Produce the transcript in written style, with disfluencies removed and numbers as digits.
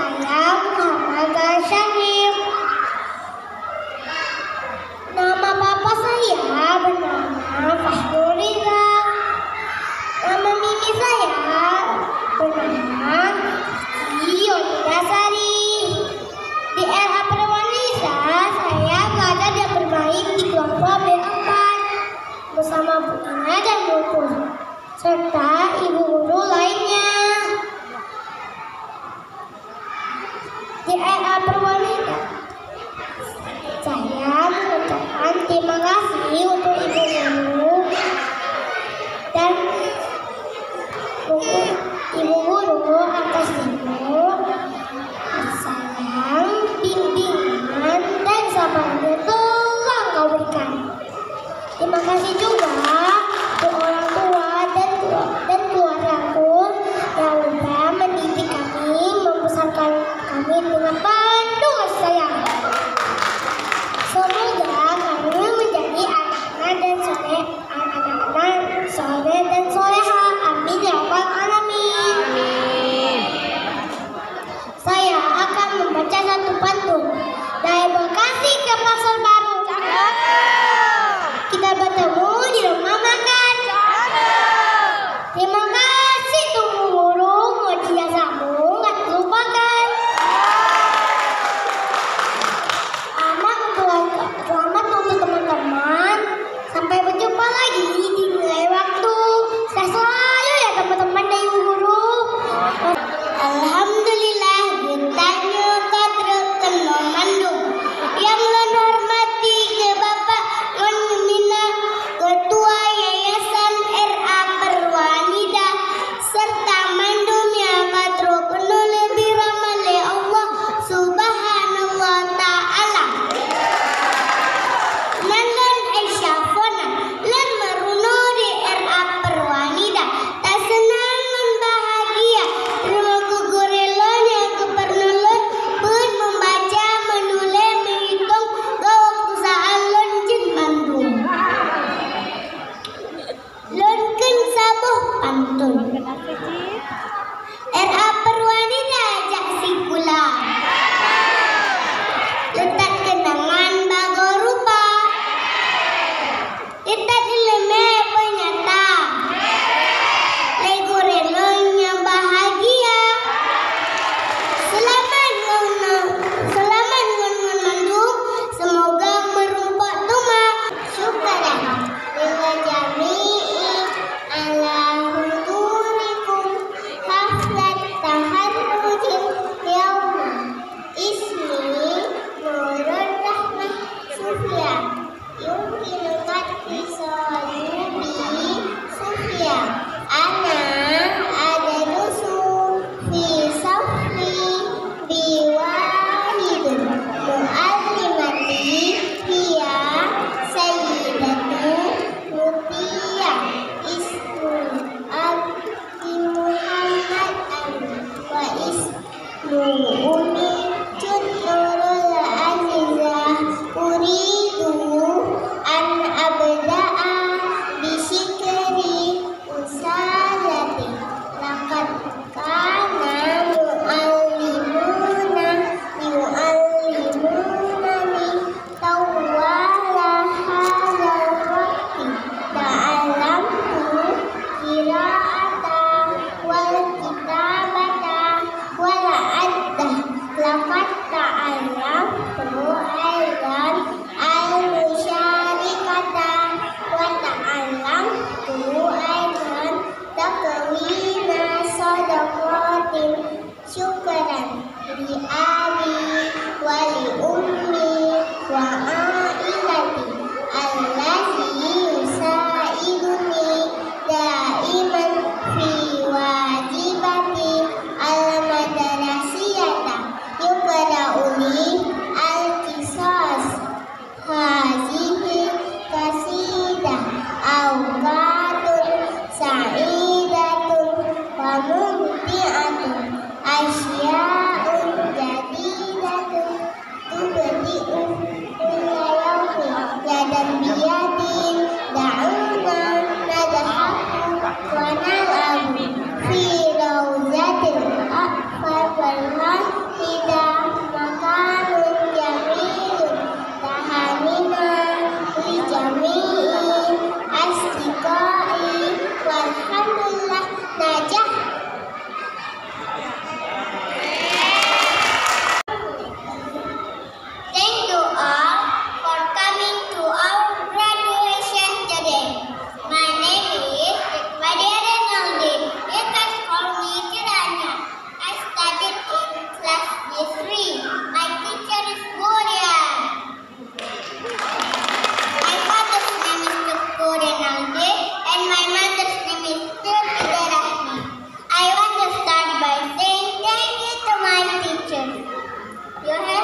saya Muhammad Syahir. Nama papa saya bernama Fahrul Riza. Nama mimi saya bernama Yolanda Sari. Di era Perwanisa, saya belajar dan bermain di kelompok B4 bersama Bu Ina dan Bu Pur, serta ibu guru lainnya. Di era Perwanita, saya mengucapkan terima kasih untuk ibu guru dan ibu guru atas ilmu, sayang, bimbingan, dan sabarnya telah kau berikan. Terima kasih juga untuk orang tua dan keluargaku yang sudah mendidik kami, membesarkan kami dengan penuh kasih sayang. Semoga kami menjadi anak-anak soleh dan soleha. Amin ya rabbal alamin. Saya akan membaca satu pantun dari Bekasi ke Pasar Baru. Kita bertemu di rumah makan. Terima kasih tunggu guru, moji jasamu nggak terlupakan. Selamat untuk teman-teman. Sampai berjumpa lagi di lain waktu. Sehat selalu ya teman-teman dan ibu guru. Alhamdulillah ditanya kadrekan memandung. Yang lan hormati ke Bapak Ngonmina, Ketua Yayasan RA Perwanida, serta mandum yang katro kena lebih ramah oleh Allah Subhanahu wa Ta'ala. Nandan Aisyafona lan maruno di RA Perwanida, tak senang dan bahagia. Terima kugurelonya kepernolon pun membaca, menulis, menghitung ke waktu saat loncin mandum. Lonken sabuh pantun. RA Perwanida ajak si kula. Letak kenangan bago rupa. Letak dileme penyata. Lego relonya bahagia. Selamat ngon mandung. Semoga merumpak tuma. Syukuran lila jami'i ala hudurikum haflat taharrujin yauma. Ismi Nurul Rahmah Sufya. Yumkinu mati so'alubi Sufya. Ana ada nusu fi safri biwahidun mu'allimati hiya sayyidatu Mutiyah. Ismu Abdi Muhammad wa ismu Umi Nurul Azizah. Uridu an abda'a bisyikri usalati. Laqad kana yu'allimunani tawwala hadzal waqti. Ta'alamtu qira'ata wal kitabata wal addah Ya,